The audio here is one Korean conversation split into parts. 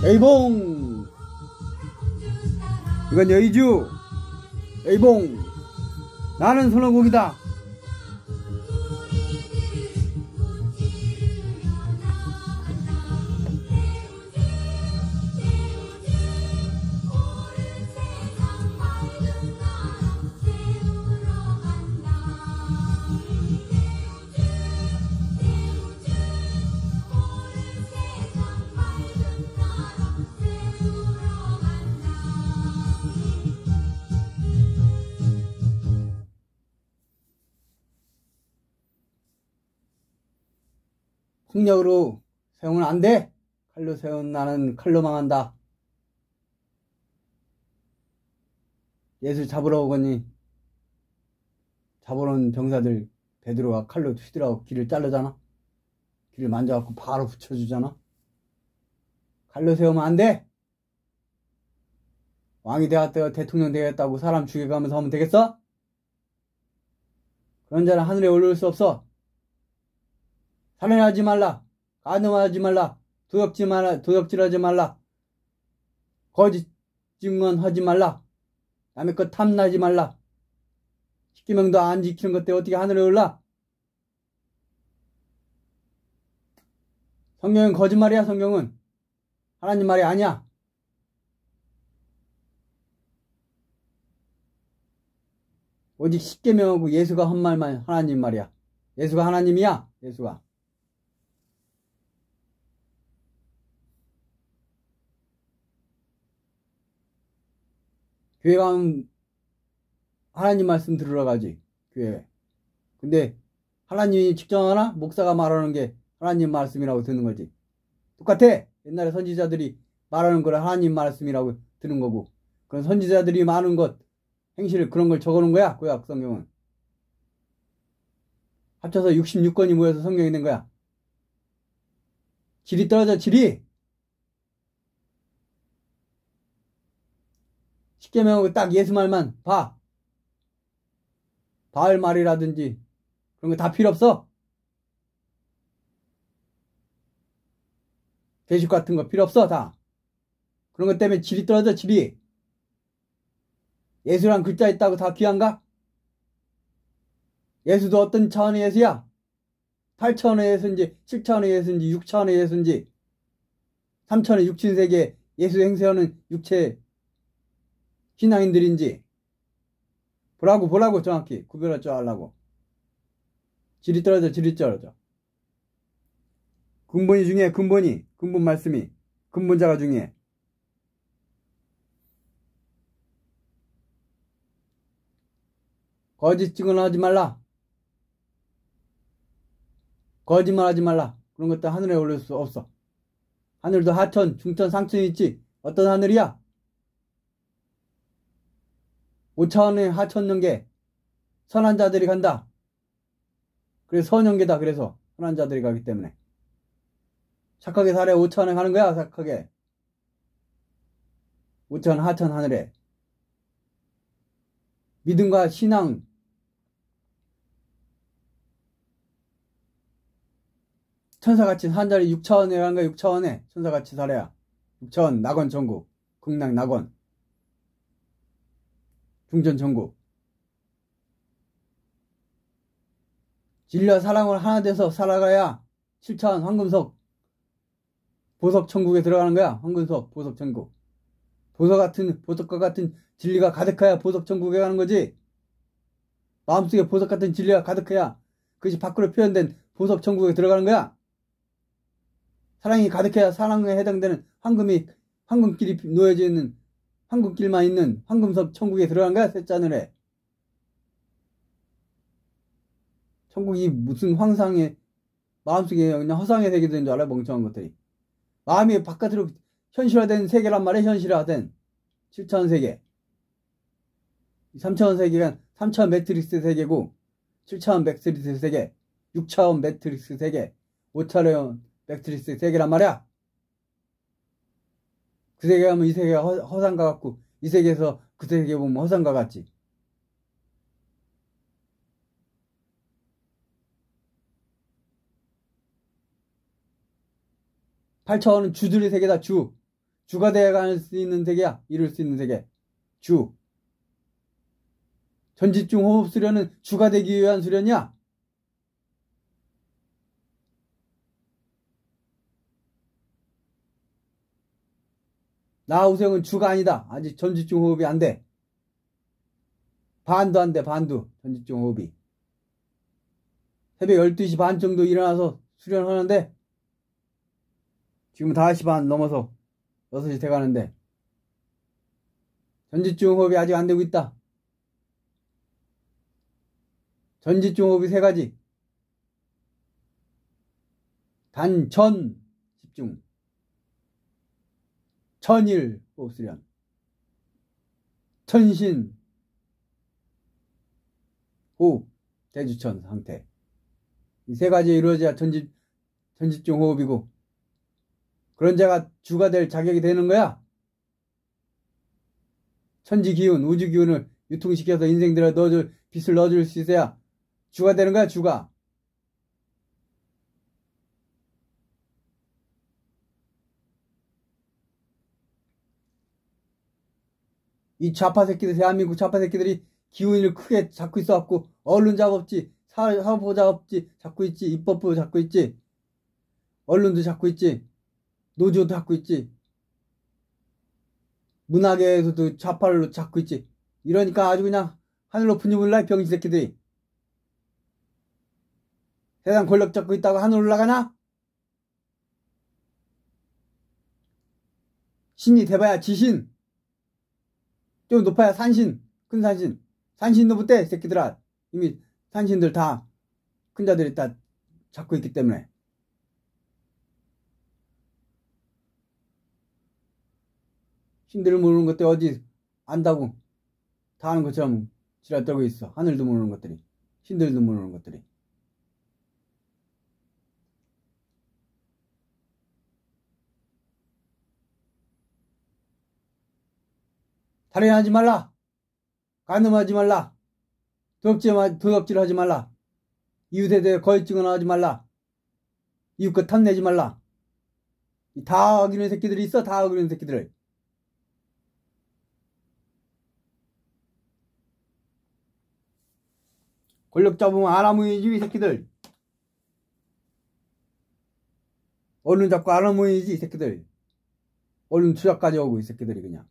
에이봉! 이건 여의주! 에이봉! 나는 손오공이다! 폭력으로 세우면 안 돼! 칼로 세운 나는 칼로 망한다. 예수 잡으러 오거니 잡으러 온 병사들 베드로가 칼로 휘두르고 귀를 자르잖아. 귀를 만져갖고 바로 붙여주잖아. 칼로 세우면 안 돼! 왕이 되었다고 대통령 되겠다고 사람 죽여가면서 하면 되겠어? 그런 자는 하늘에 올릴 수 없어. 살인하지 말라. 간음하지 말라. 도둑질하지 말라. 거짓 증언하지 말라. 남의 것 탐나지 말라. 십계명도 안 지키는 것 때문에 어떻게 하늘에 올라? 성경은 거짓말이야. 성경은 하나님 말이 아니야. 오직 십계명하고 예수가 한 말만 하나님 말이야. 예수가 하나님이야. 예수가. 교회 가면 하나님 말씀 들으러 가지. 교회. 근데 하나님이 직접 목사가 말하는 게 하나님 말씀이라고 듣는 거지. 똑같아. 옛날에 선지자들이 말하는 걸 하나님 말씀이라고 듣는 거고, 그런 선지자들이 많은 것 행실 그런 걸 적어놓은 거야. 구약 성경은. 합쳐서 66권이 모여서 성경이 된 거야. 질이 떨어져. 질이. 십계명하고 딱 예수 말만 봐. 바알 말이라든지 그런 거 다 필요 없어. 계식 같은 거 필요 없어. 다. 그런 것 때문에 질이 떨어져. 질이. 예수란 글자 있다고 다 귀한가? 예수도 어떤 차원의 예수야? 8차원의 예수인지 7차원의 예수인지 6차원의 예수인지 3차원의 육신세계 예수 행세하는 육체 신앙인들인지 보라고 정확히 구별할 줄 알라고. 질이 떨어져. 근본이 중요해. 근본 말씀이 근본자가 중요해. 거짓 증언하지 말라. 거짓말하지 말라. 그런 것도 하늘에 올릴 수 없어. 하늘도 하천, 중천, 상천이 있지. 어떤 하늘이야? 5차원의 하천연계 선한 자들이 간다. 그래서 선연계다. 그래서 선한 자들이 가기 때문에 착하게 살아. 5차원에 가는 거야. 착하게. 5차원 하천 하늘에 믿음과 신앙 천사같이 산 자리 6차원에 가는 거야. 6차원에 천사같이 살아야 6차원 낙원 천국 극락 낙원 중전 천국. 진리와 사랑으로 하나 돼서 살아가야 7차원 황금석 보석 천국에 들어가는 거야. 황금석 보석 천국. 보석과 같은 진리가 가득해야 보석 천국에 가는 거지. 마음속에 보석 같은 진리가 가득해야 그것이 밖으로 표현된 보석 천국에 들어가는 거야. 사랑이 가득해야 사랑에 해당되는 황금길이 놓여져 있는 황금길만 있는 황금석 천국에 들어간 거야. 셋자늘에. 천국이 무슨 황상의 마음속에 그냥 허상의 세계 되는 줄 알아. 멍청한 것들이. 마음이 바깥으로 현실화된 세계란 말이야. 현실화된 7차원 세계. 3차원 세계가 3차원 매트릭스 세계고 7차원 매트릭스 세계, 6차원 매트릭스 세계, 5차원 매트릭스 세계란 말이야. 그 세계 가면 이 세계가 허상과 같고 이 세계에서 그 세계 보면 허상과 같지. 8차원은 주들의 세계다. 주가 되어갈 수 있는 세계야. 이룰 수 있는 세계. 주. 전지중 호흡 수련은 주가 되기 위한 수련이야. 나우생은 주가 아니다. 아직 전지중 호흡이 안 돼. 반도 안 돼. 반도. 전지중 호흡이. 새벽 12시 반 정도 일어나서 수련하는데 지금 5시 반 넘어서 6시 돼가는데 전지중 호흡이 아직 안 되고 있다. 전지중 호흡이 3가지. 단전 집중. 천일 호흡 수련. 천신 호흡 대주천 상태. 이 3가지에 이루어져야 전집중 호흡이고 그런 자가 주가 될 자격이 되는 거야. 천지기운, 우주기운을 유통시켜서 인생들에 넣어줄, 빛을 넣어줄 수 있어야 주가 되는 거야, 주가. 이 좌파 새끼들, 대한민국 좌파 새끼들이 기운을 크게 잡고 있어갖고 언론 잡았지, 사업부 잡았지, 잡고 있지, 입법부 잡고 있지, 언론도 잡고 있지, 노조도 잡고 있지, 문화계에서도 좌파를 잡고 있지. 이러니까 아주 그냥 하늘 높은 줄 몰라, 병신 새끼들이. 세상 권력 잡고 있다고 하늘 올라가나? 신이 돼봐야 지신. 좀 높아야 산신, 큰 산신. 산신도 못돼, 새끼들아. 이미 산신들 다, 큰 자들이 다 잡고 있기 때문에. 신들을 모르는 것들 어디 안다고 다 아는 것처럼 지랄 떨고 있어. 하늘도 모르는 것들이. 신들도 모르는 것들이. 탈연하지 말라. 간음하지 말라. 도둑질 하지 말라. 이웃에 대해 거짓증언 하지 말라. 이웃과 탐내지 말라. 다 어기는 새끼들이 있어. 다 어기는 새끼들을. 권력 잡으면 아나무인이지, 이 새끼들. 언론 잡고 아나무인이지, 이 새끼들. 언론 투자까지 오고, 이 새끼들이 그냥.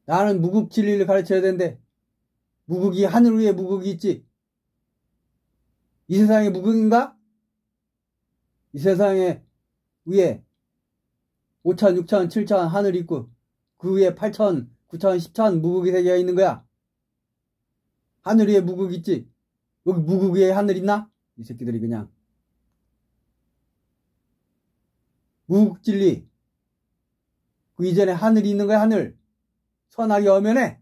나는 무국 진리를 가르쳐야 되는데, 무국이 하늘 위에 무국이 있지. 이 세상에 무국인가? 이 세상에 위에 5천, 6천, 7천 하늘이 있고 그 위에 8천, 9천, 10천 무국이 세계가 있는 거야. 하늘 위에 무국 있지. 여기 무국 위에 하늘 있나? 이 새끼들이 그냥. 무국 진리. 그 이전에 하늘이 있는 거야, 하늘. 선악이 엄연해.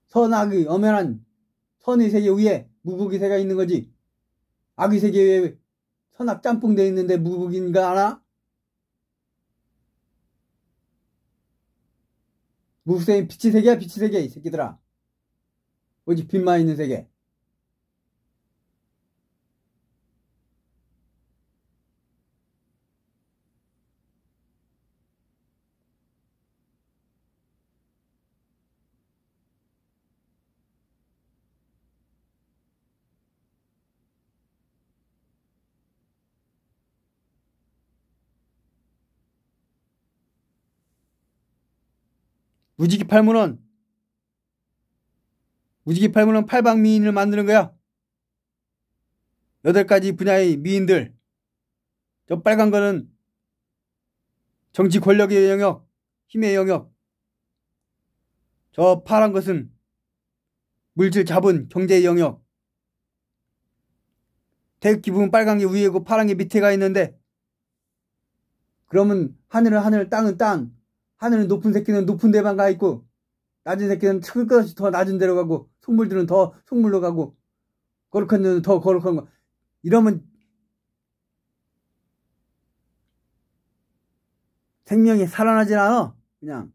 선악이 엄연한 선의 세계 위에 무국의 세계가 있는 거지. 악의 세계 위에 선악 짬뽕 돼 있는데 무국인가 하나? 무국세계는 빛의 세계야, 빛의 세계, 이 새끼들아. 오직 빛만 있는 세계. 무지기팔문은 팔방미인을 만드는 거야. 8가지 분야의 미인들. 저 빨간 거는 정치 권력의 영역, 힘의 영역. 저 파란 것은 물질 자본, 경제의 영역. 태극기 부분 빨간 게 위에고 파란 게 밑에가 있는데 그러면 하늘은 하늘, 땅은 땅. 하늘은 높은 새끼는 높은 데만 가 있고 낮은 새끼는 끝없이 더 낮은 데로 가고 속물들은 더 속물로 가고 거룩한 데는 더 거룩한 거. 이러면 생명이 살아나질 않아. 그냥.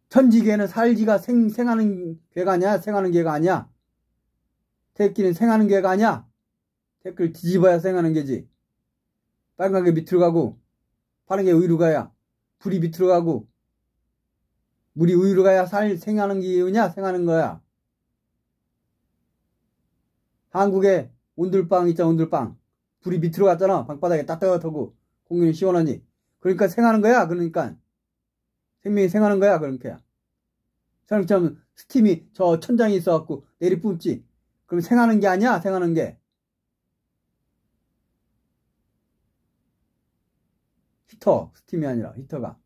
천지계는 살지가 생하는 괴가 아니야? 생하는 괴가 아니야? 태극기는 생하는 괴가 아니야? 태극기를 뒤집어야 생하는 괴지. 빨간 게 밑으로 가고 파란 게 위로 가야 불이 밑으로 가고 물이 위로 가야 생하는 게냐? 생하는 거야. 한국에 온돌방 있잖아. 온돌방. 불이 밑으로 갔잖아. 방바닥에 따뜻하고 공기는 시원하니. 그러니까 생하는 거야. 그러니까 생명이 생하는 거야. 그러니까 사람처럼 스팀이 저 천장에 있어갖고 내리뿜지. 그럼 생하는 게 아니야. 생하는 게. 히터. 스팀이 아니라 히터가.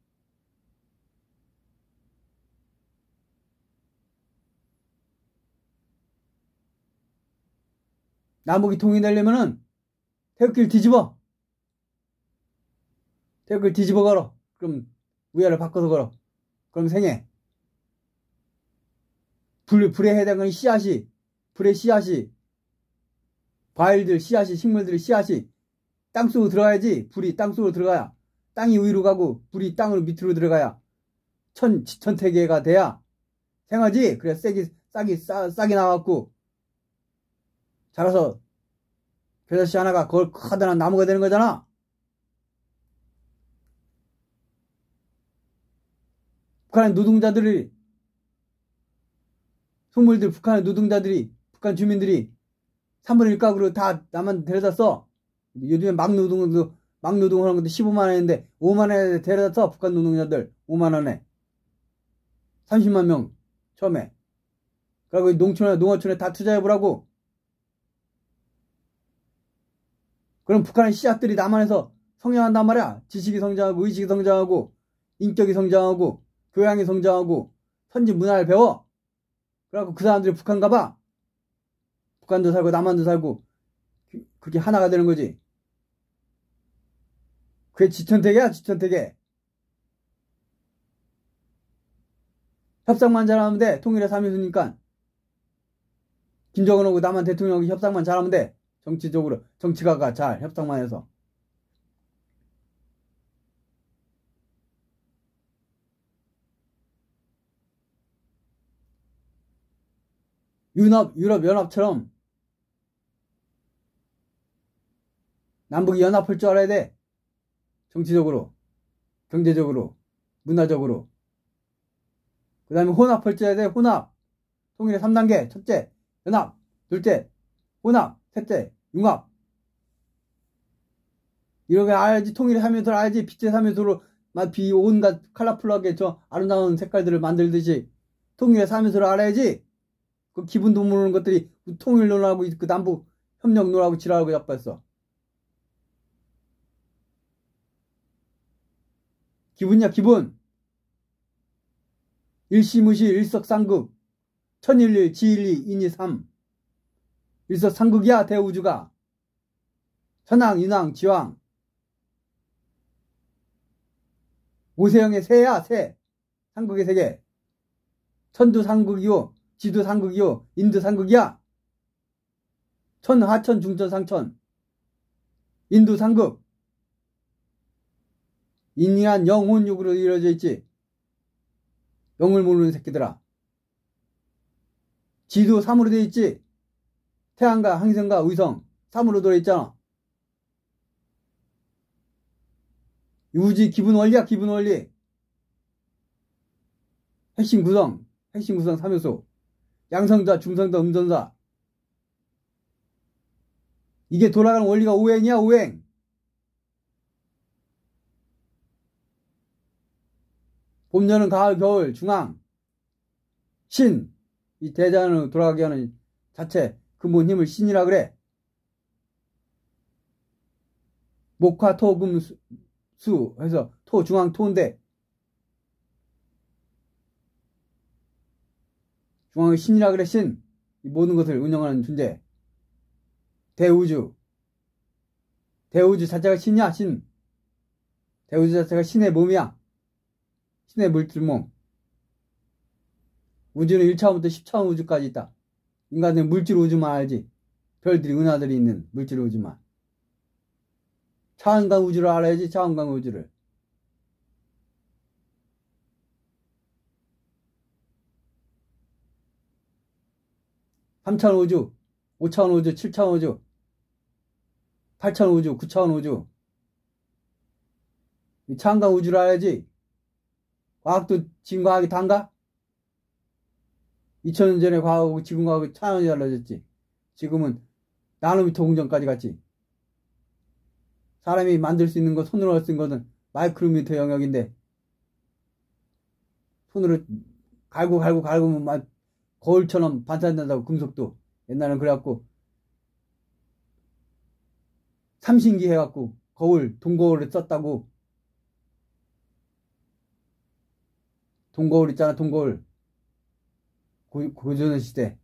남북이 통일되려면은 태극기를 뒤집어. 태극기를 뒤집어 걸어. 그럼 위아래를 바꿔서 걸어. 그럼 생해. 불에 해당하는 씨앗이, 불의 씨앗이, 과일들 씨앗이, 식물들의 씨앗이 땅속으로 들어가야지. 불이 땅속으로 들어가야. 땅이 위로 가고 불이 땅으로 밑으로 들어가야 천태계가 돼야 생하지. 그래 싹이 나왔고 자라서 겨자씨 하나가 그걸 커다란 나무가 되는 거잖아. 북한의 노동자들이 속물들 북한의 노동자들이 북한 주민들이 3분의 1가구로 다 나만 데려다 써. 요즘에 막노동하는 것도 15만 원인데 5만 원에 데려다 써. 북한 노동자들 5만 원에 30만 명 처음에. 그리고 농어촌에 다 투자해보라고. 그럼 북한의 씨앗들이 남한에서 성장한단 말이야. 지식이 성장하고 의식이 성장하고 인격이 성장하고 교양이 성장하고 선진 문화를 배워. 그래갖고 그 사람들이 북한 가봐. 북한도 살고 남한도 살고 그게 하나가 되는 거지. 그게 지천태계야. 지천태계. 협상만 잘하면 돼. 통일의 3위수니까. 김정은하고 남한 대통령하고 협상만 잘하면 돼. 정치적으로 정치가가 잘 협상만 해서. 유럽연합처럼 남북이 연합할 줄 알아야 돼. 정치적으로, 경제적으로, 문화적으로. 그 다음에 혼합할 줄 알아야 돼. 혼합. 통일의 3단계. 첫째, 연합. 둘째, 혼합. 셋째, 융합. 이렇게 알지. 통일의 3요소를 알지. 빛의 3요소로 온갖 컬러풀하게 저 아름다운 색깔들을 만들듯이 통일의 3요소를 알아야지. 그 기분도 모르는 것들이 통일 논하고 그 남북 협력 논하고 지랄하고 자빠졌어. 기분이야 기분. 일시무시 일석삼극 천일일 지일이 인이삼. 일석삼극이야 대우주가. 천왕 인왕 지왕. 오세영의 세야 세. 삼극의 세계. 천도 삼극이요. 지도 삼극이요. 인도 삼극이야. 천, 하천, 중천, 상천. 인도 삼극. 인이한 영혼육으로 이루어져 있지. 영을 모르는 새끼들아. 지도 3으로 되어 있지. 태양과 항성과 의성 3으로 들어있잖아. 유지 기분 원리야. 기분 원리. 핵심 구성 3요소. 양성자, 중성자, 음성자. 이게 돌아가는 원리가 오행이야. 오행. 봄, 여름, 가을, 겨울, 중앙, 신. 이 대자연으로 돌아가게 하는 자체 근본 힘을 신이라 그래. 목화, 토, 금, 수 해서 토, 중앙, 토인데 중앙의 신이라 그래. 신. 이 모든 것을 운영하는 존재. 대우주. 대우주 자체가 신이야. 신. 대우주 자체가 신의 몸이야. 신의 물질몸. 우주는 1차원부터 10차원 우주까지 있다. 인간은 물질 우주만 알지. 별들이 은하들이 있는 물질 우주만. 차원강 우주를 알아야지. 차원강 우주를. 3차원 우주, 5차원 우주, 7차원 우주, 8차원 우주, 9차원 우주. 차원강 우주를 알아야지. 과학도 지금 과학이 단가? 2000년 전에 과학하고 지금 과학이 차원이 달라졌지. 지금은 나노미터 공정까지 갔지. 사람이 만들 수 있는 거, 손으로 할 수 있는 것은 마이크로미터 영역인데, 손으로 갈구면 막 거울처럼 반사된다고, 금속도. 옛날엔 그래갖고, 삼신기 해갖고, 동거울을 썼다고. 동거울 있잖아, 동거울. 고전 시대.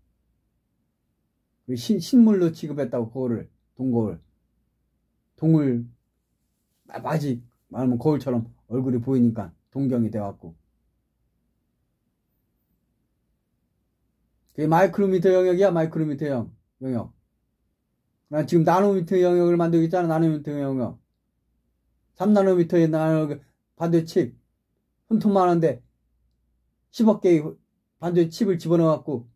신물로 취급했다고, 거울을. 동거울. 마치 말하면 거울처럼 얼굴이 보이니까 동경이 돼갖고. 그게 마이크로미터 영역이야. 마이크로미터 영역. 난 지금 나노미터 영역을 만들고 있잖아. 나노미터 영역. 3나노미터의 반도체 칩. 손톱만 한데 10억 개의 반도체 칩을 집어넣어갖고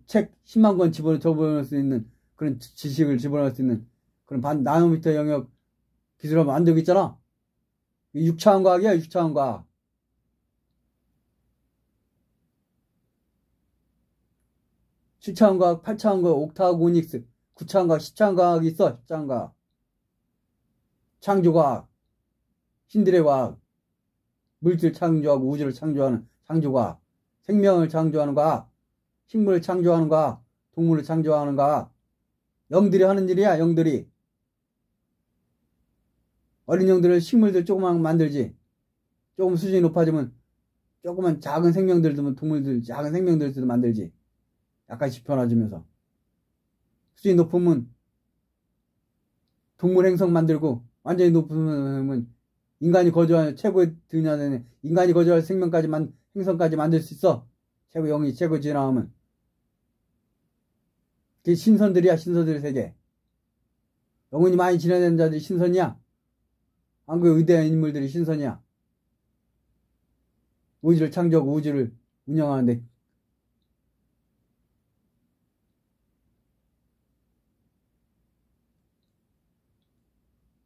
책 10만 권 집어넣을 수 있는 그런 지식을 집어넣을 수 있는 그런 나노미터 영역 기술을 만들고 있잖아. 6차원 과학이야. 6차원 과학. 7차원 과학, 8차원 과학, 옥타고닉스, 9차원 과학, 10차원 과학이 있어. 10차원 과학. 창조과학, 신들의 과학, 물질 창조하고 우주를 창조하는 창조과학, 생명을 창조하는 과학, 식물을 창조하는 과학, 동물을 창조하는 과학. 영들이 하는 일이야. 영들이. 어린 영들을 식물들 조그만 만들지. 조금 수준이 높아지면 조그만 작은 생명들도 동물들 작은 생명들도 만들지. 약간씩 변화주면서. 수준이 높으면 동물 행성 만들고, 완전히 높으면 인간이 거주하는 최고의 드냐는 인간이 거주할 행성까지 만들 수 있어. 최고 영이 최고 지나오면. 그게 신선들이야. 신선들의 세계. 영혼이 많이 지나는 자들이 신선이야. 한국의 위대한 인물들이 신선이야. 우주를 창조하고 우주를 운영하는데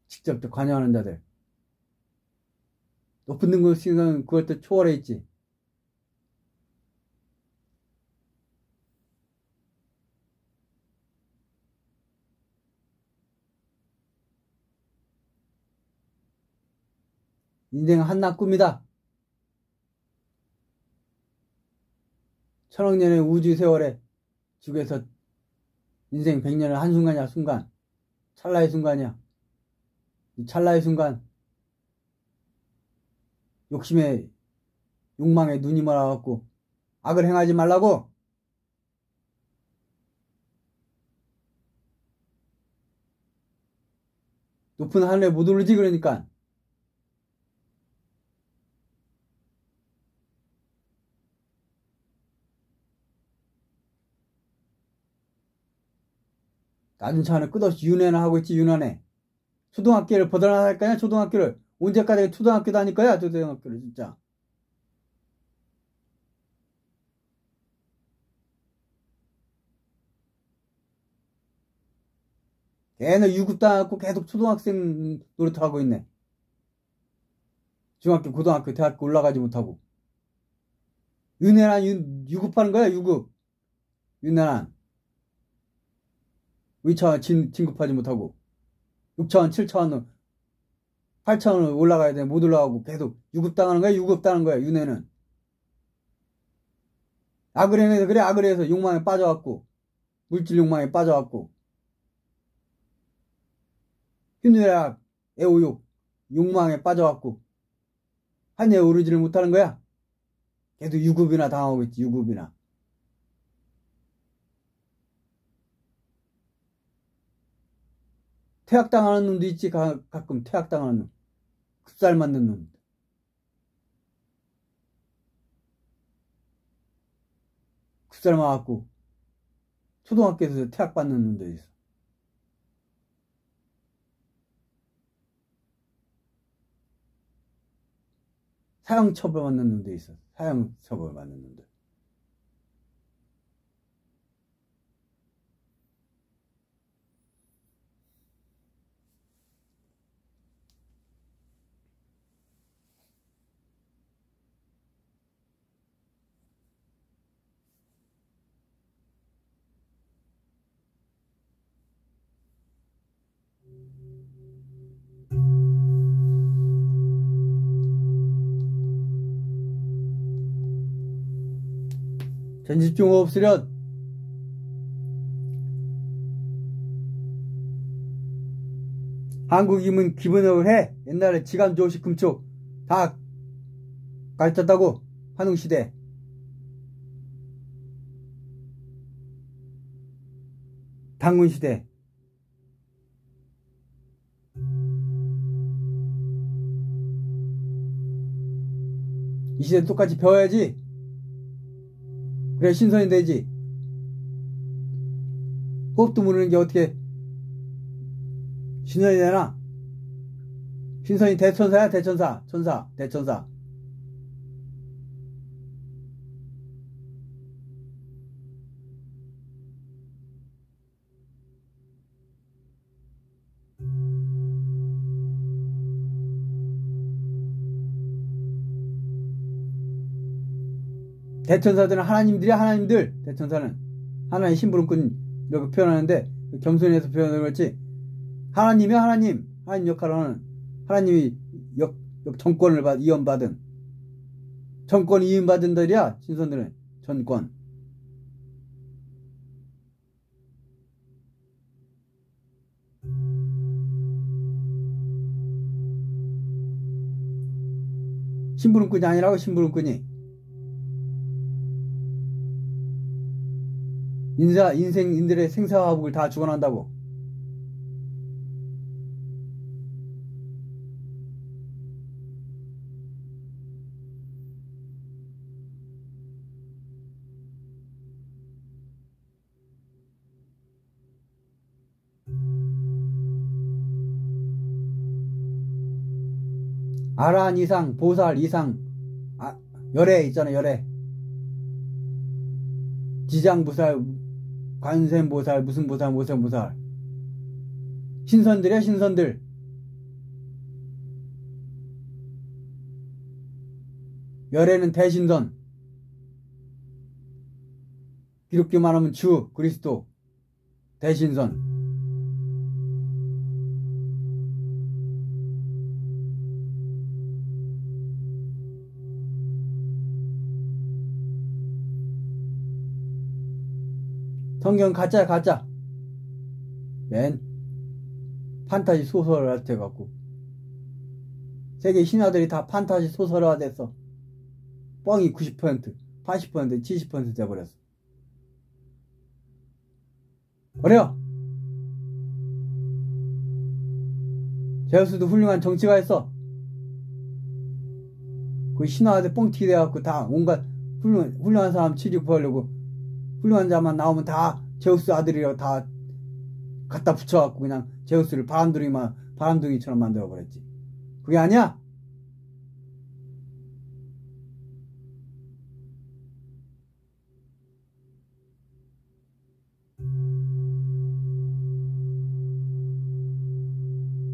직접 관여하는 자들. 높은 등급은 그것도 초월해 있지. 인생은 한낱 꿈이다. 천억 년의 우주 세월에 지구에서 인생 100년은 한순간이야. 순간. 찰나의 순간이야. 이 찰나의 순간 욕망에 눈이 멀어갖고 악을 행하지 말라고. 높은 하늘에 못 오르지. 그러니까 낮은 차원에 끝없이 윤회나 하고 있지. 윤회네. 초등학교를 벗어나야 거냐. 초등학교를. 언제까지 초등학교 다닐 거야. 초등학교를 진짜. 걔는 유급당하고 계속 초등학생 노릇하고 있네. 중학교, 고등학교, 대학교 올라가지 못하고. 윤회란 유급하는 거야. 유급. 윤회란. 위차원 진급하지 못하고. 6차원, 7차원, 8차원을 올라가야 돼. 못 올라가고 계속 유급당하는 거야. 유급당하는 거야. 윤회는. 악을 행해서 그래. 악을 해서 욕망에 빠져갖고. 물질 욕망에 빠져갖고. 흉내악, 애호욕, 욕망에 빠져갖고. 하늘에 오르지를 못하는 거야. 계속 유급이나 당하고 있지. 유급이나. 퇴학당하는 놈도 있지. 가끔 퇴학당하는 놈. 급살 맞는 놈. 급살 맞았고 초등학교에서 퇴학받는 놈도 있어. 사형 처벌 받는 놈도 있어. 사형 처벌 받는 놈들. 전집중 없으련 한국임은 기본역을 해. 옛날에 지감 조식 금촉 다 가르쳤다고. 한웅시대 당군시대. 이 시대 똑같이 배워야지. 그래 신선이 되지. 호흡도 모르는 게 어떻게 신선이 되나? 신선이 대천사야. 대천사. 천사. 대천사. 대천사들은 하나님들이야. 하나님들. 대천사는 하나님 심부름꾼 이렇게 표현하는데 겸손해서 표현을 그렇지. 하나님이야. 하나님. 하나님 역할을 하는 하나님이 정권을 이원받은 정권 이원받은 들이야. 신선들은 전권. 심부름꾼이 아니라고. 심부름꾼이 인들의 생사화복을 다 주관한다고. 아란 이상, 보살 이상, 열애 있잖아. 열애. 지장보살, 관세음보살, 무슨 보살, 무슨 보살. 신선들이야. 신선들. 열애는 대신선. 기독교 말하면 주 그리스도 대신선. 성경 가짜야. 가짜. 맨 판타지 소설을 해갖고 세계 신화들이 다 판타지 소설화 됐어. 뻥이 90%, 80%, 70% 돼버렸어. 버려. 제우스도 훌륭한 정치가였어. 그 신화한테 뻥튀기 돼갖고 다 온갖 훌륭한 사람 취직하려고 훌륭한 자만 나오면 다 제우스 아들이라고 다 갖다 붙여갖고 그냥 제우스를 바람둥이처럼 만들어버렸지. 그게 아니야?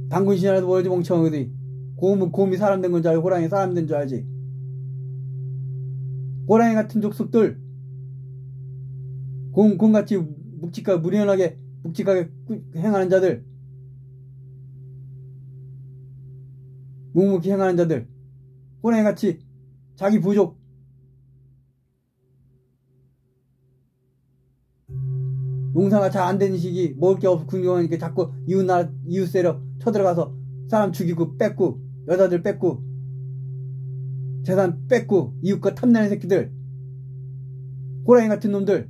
당군신이라도 월지 멍청한 어디. 곰이 사람 된 건 줄 알고 호랑이 사람 된 줄 알지. 호랑이 같은 족속들. 곰같이 무리하게 묵직하게 행하는 자들. 묵묵히 행하는 자들. 호랑이같이 자기 부족. 농사가 잘 안 되는 시기 먹을 게 없고 궁경하니까 자꾸 이웃 세력 쳐들어가서 사람 죽이고 뺏고 여자들 뺏고 재산 뺏고 이웃 거 탐내는 새끼들. 호랑이 같은 놈들.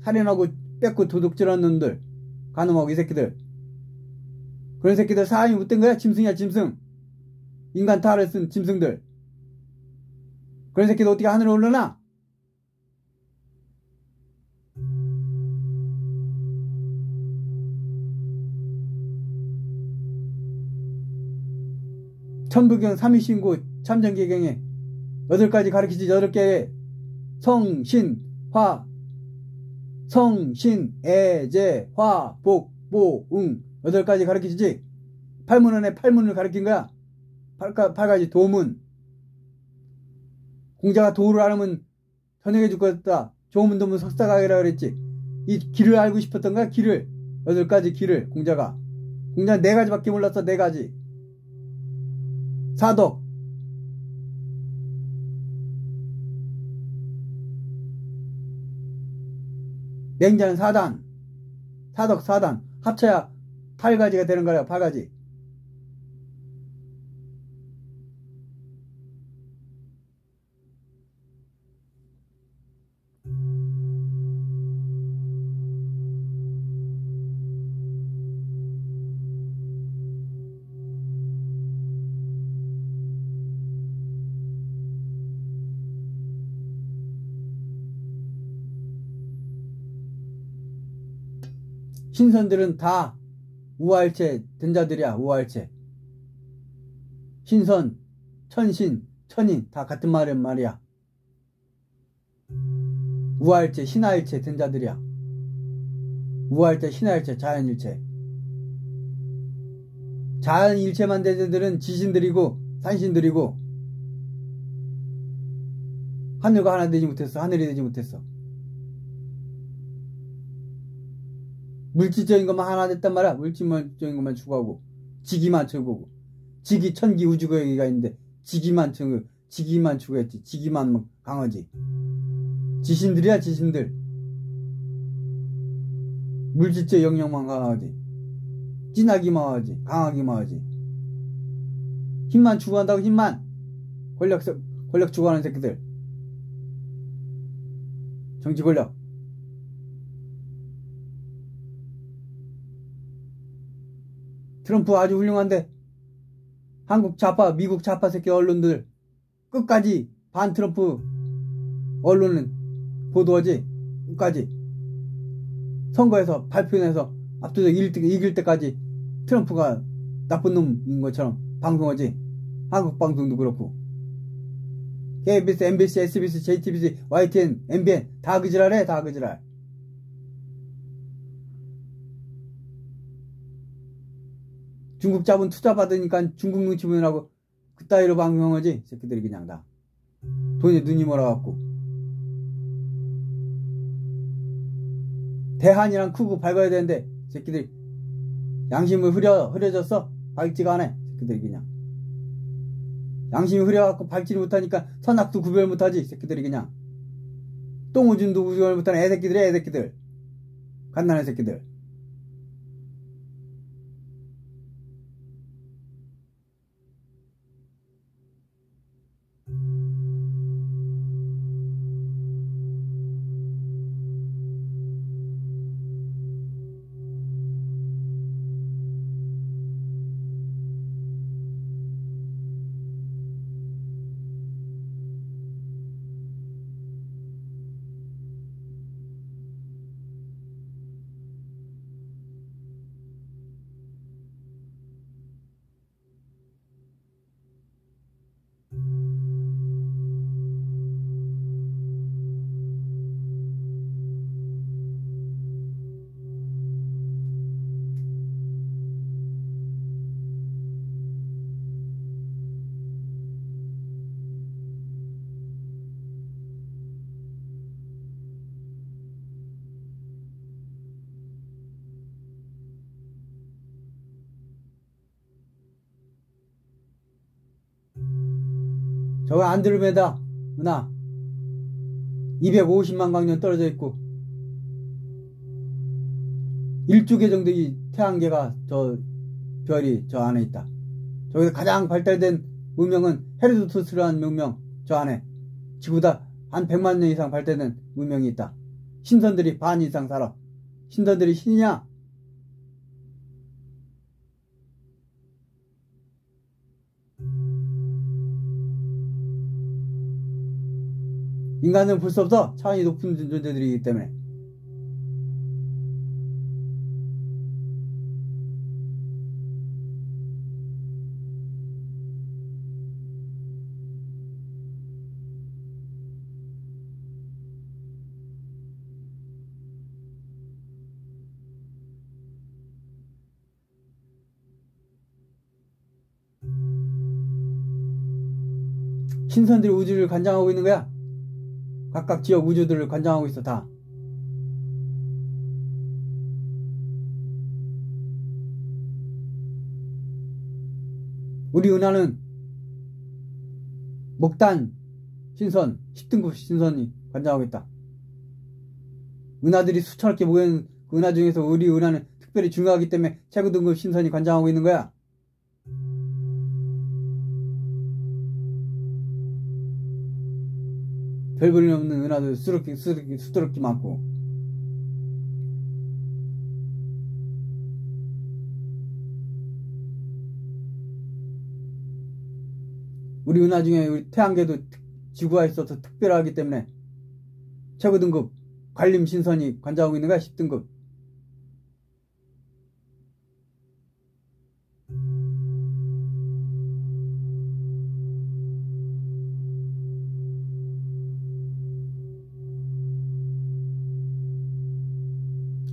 살인하고 뺏고 도둑질하는 놈들. 간음하고 이 새끼들. 그런 새끼들 사람이 못된 거야. 짐승이야. 짐승. 인간 탈을 쓴 짐승들. 그런 새끼들 어떻게 하늘에 올라나? 천부경 3위신고 참전개경에 8가지 가르치지. 8개. 성신, 화, 성신, 애제, 화, 복, 모, 응. 8가지 가르치지. 8문 안에 8문을 가르친 거야. 8가지 도문. 공자가 도를 알면 현역해 줄 거였다. 조문 도문 석사가이라 그랬지. 이 길을 알고 싶었던 거야. 길을. 8가지 길을 공자가. 공자는 4가지밖에 몰랐어. 4가지. 사덕. 맹자는 4단. 사덕 4단. 합쳐야 8가지가 되는 거야. 8가지. 신선들은 다 우화일체 된 자들이야. 우화일체. 신선, 천신, 천인 다 같은 말이야. 우화일체, 신화일체 된 자들이야. 우화일체, 신화일체, 자연일체. 자연일체만 된 자들은 지신들이고 산신들이고 하늘과 하나 되지 못했어. 하늘이 되지 못했어. 물질적인 것만 하나 됐단 말이야. 물질적인 것만 추구하고 지기만 추구하고 지기 천기 우주거기가 있는데 지기만 추구했지. 지기만 강하지. 지신들이야. 지신들. 물질적 영역만 강하지. 진하기만 하지. 강하기만 하지. 힘만 추구한다고. 힘만. 권력 추구하는 새끼들. 정치 권력. 트럼프 아주 훌륭한데 한국 좌파, 미국 좌파 새끼 언론들 끝까지 반 트럼프 언론은 보도하지. 끝까지 선거에서 발표해서 압도적 이길 때까지 트럼프가 나쁜 놈인 것처럼 방송하지. 한국 방송도 그렇고 KBS, MBC, SBS, JTBC, YTN, MBN 다 그 지랄해. 다 그 지랄. 중국 자본 투자 받으니까 중국 눈치 보느라고 그따위로 방송하지. 새끼들이 그냥 다 돈에 눈이 멀어갖고. 대한이랑 크고 밟아야 되는데 새끼들이 양심을 흐려졌어. 밟지가 않아. 새끼들이 그냥 양심이 흐려갖고 밟지를 못하니까 선악도 구별 못하지. 새끼들이 그냥 똥오줌도 구별 못하는 애새끼들이 애새끼들. 갓난의 새끼들. 저거 안드로메다 은하 250만 광년 떨어져 있고 일주계 정도 이 태양계가 저 별이 저 안에 있다. 저기서 가장 발달된 문명은 헤르도토스라는 문명. 저 안에 지구보다 한 100만 년 이상 발달된 문명이 있다. 신선들이 반 이상 살아. 신선들이 신이냐? 인간은 볼 수 없어. 차원이 높은 존재들이기 때문에. 신선들이 우주를 관장하고 있는 거야. 각각 지역 우주들을 관장하고 있어 다. 우리 은하는 목단 신선 10등급 신선이 관장하고 있다. 은하들이 수천억 개 모여있는 그 은하 중에서 우리 은하는 특별히 중요하기 때문에 최고 등급 신선이 관장하고 있는 거야. 별 볼일 없는 은하도 수두룩히 많고. 우리 은하 중에 우리 태양계도 지구가 있어서 특별하기 때문에 최고 등급 관림 신선이 관장하고 있는 거야. 10등급.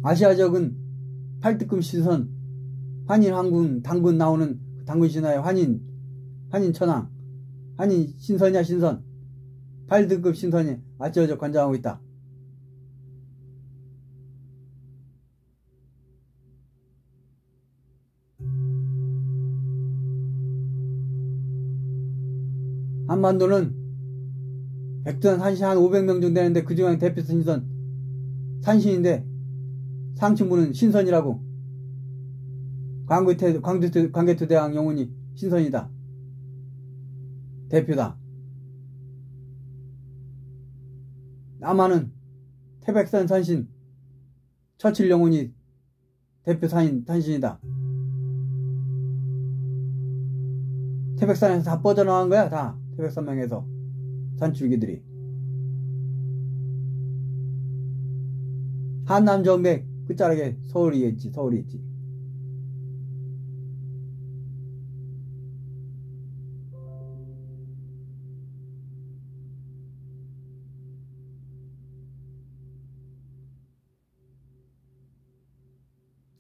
아시아 지역은 8등급 신선 환인 항군 당군 나오는 당군 신화의 환인 천왕 환인 신선이야. 신선 8등급 신선이 아시아 지역 관장하고 있다. 한반도는 백두산 산신 한 500명 정도 되는데 그 중에 대표 신선 산신인데 상층부는 신선이라고. 광개토대왕 영혼이 신선이다. 대표다. 남한은 태백산 산신 처칠 영혼이 대표 산신이다. 태백산에서 다 뻗어나간 거야. 다 태백산맥에서 산줄기들이. 한남정맥 끝자락에 서울이 있지.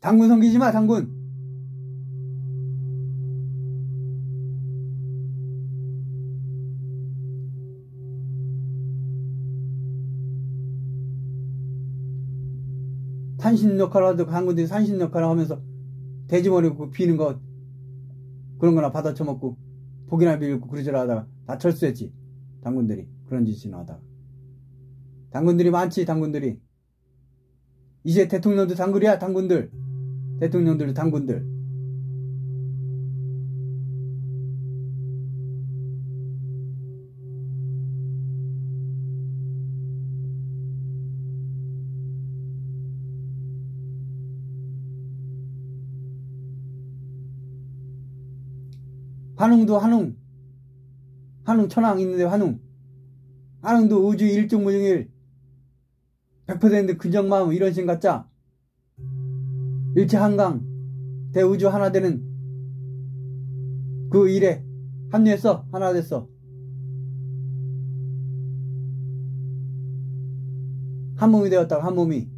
당군 섬기지 마. 당군. 산신 역할을 하도 당군들이 산신 역할을 하면서 돼지머리 비는 거 그런 거나 받아 처먹고 복이나 빌고 그러지라 하다가 다 철수했지. 당군들이 그런 짓이나 하다가. 당군들이 많지. 당군들이 이제 대통령도 당군이야. 당군들. 대통령들도 당군들. 한웅도 한웅 천왕 있는데 한웅도 우주 일중무중일 100% 근정마음 이런 신 갖자. 일체 한강 대우주 하나 되는 그 일에 합류했어. 하나 됐어. 한 몸이 되었다가 한 몸이.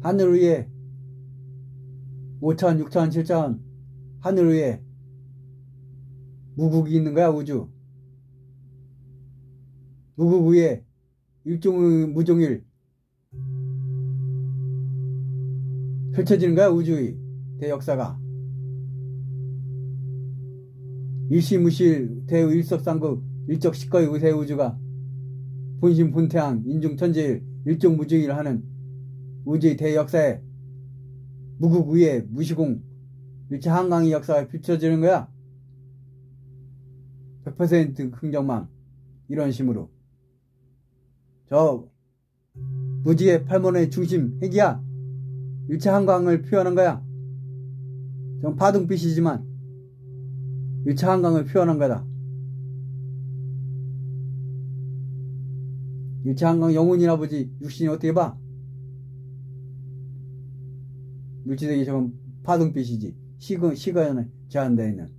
하늘 위에 5천, 6천, 7천 하늘 위에 무국이 있는 거야. 우주 무국 위에 일종무종일 펼쳐지는 거야. 우주의 대역사가. 일시무실 대일석상국 일적시거의 대우주가 본심 본태양 인중천재일 일종무종일 하는 우주의 대역사에 무국 위에 무시공 일체 한강의 역사가 펼쳐지는 거야. 100% 긍정맘 이런 식으로. 저 무지의 팔문의 중심 핵이야. 일체 한강을 표현한 거야. 좀 파동빛이지만 일체 한강을 표현한 거다. 일체한강 영혼이나 보지 육신이 어떻게 봐? 물질세계 저건 파동빛이지. 시간에 제한되어 있는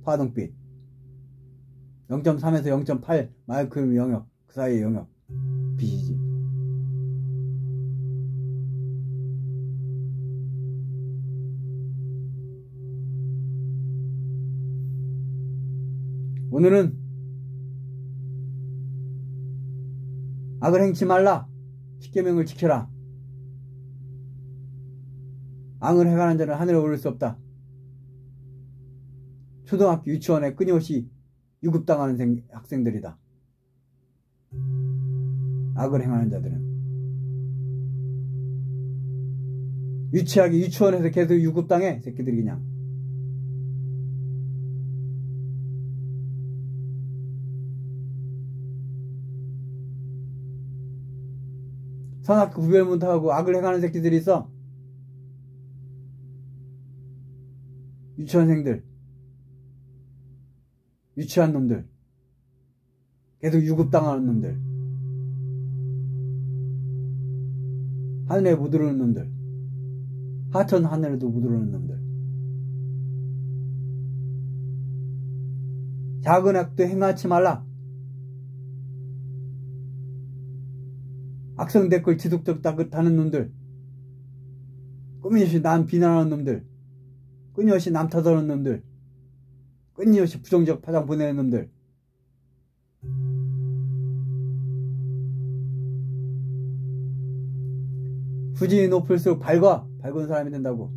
파동빛 0.3에서 0.8 마이크로 영역, 그 사이의 영역 빛이지. 오늘은 악을 행치 말라. 십계명을 지켜라. 악을 행하는 자는 하늘에 오를 수 없다. 초등학교 유치원에 끊임없이 유급당하는 학생들이다. 악을 행하는 자들은 유치하게 유치원에서 계속 유급당해. 새끼들이 그냥. 선악 구별 못하고 악을 행하는 새끼들이 있어. 유치원생들, 유치한 놈들, 계속 유급당하는 놈들, 하늘에 못 오르는 놈들, 하천 하늘에도 못 오르는 놈들, 작은 악도 행하지 말라. 악성 댓글 지속적 다는 놈들, 끊임없이 남 비난하는 놈들, 끊임없이 남 탓하는 놈들, 끊임없이 부정적 파장 보내는 놈들, 후진이 높을수록 밝은 사람이 된다고.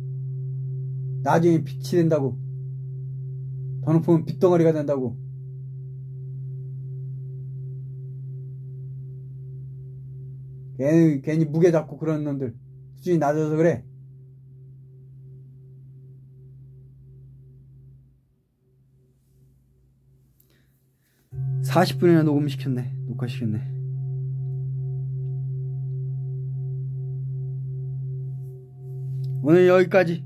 나중에 빛이 된다고. 더 높으면 빛덩어리가 된다고. 괜히 무게 잡고 그러는 놈들, 수준이 낮아서 그래. (40분이나) 녹화시켰네. 오늘 여기까지.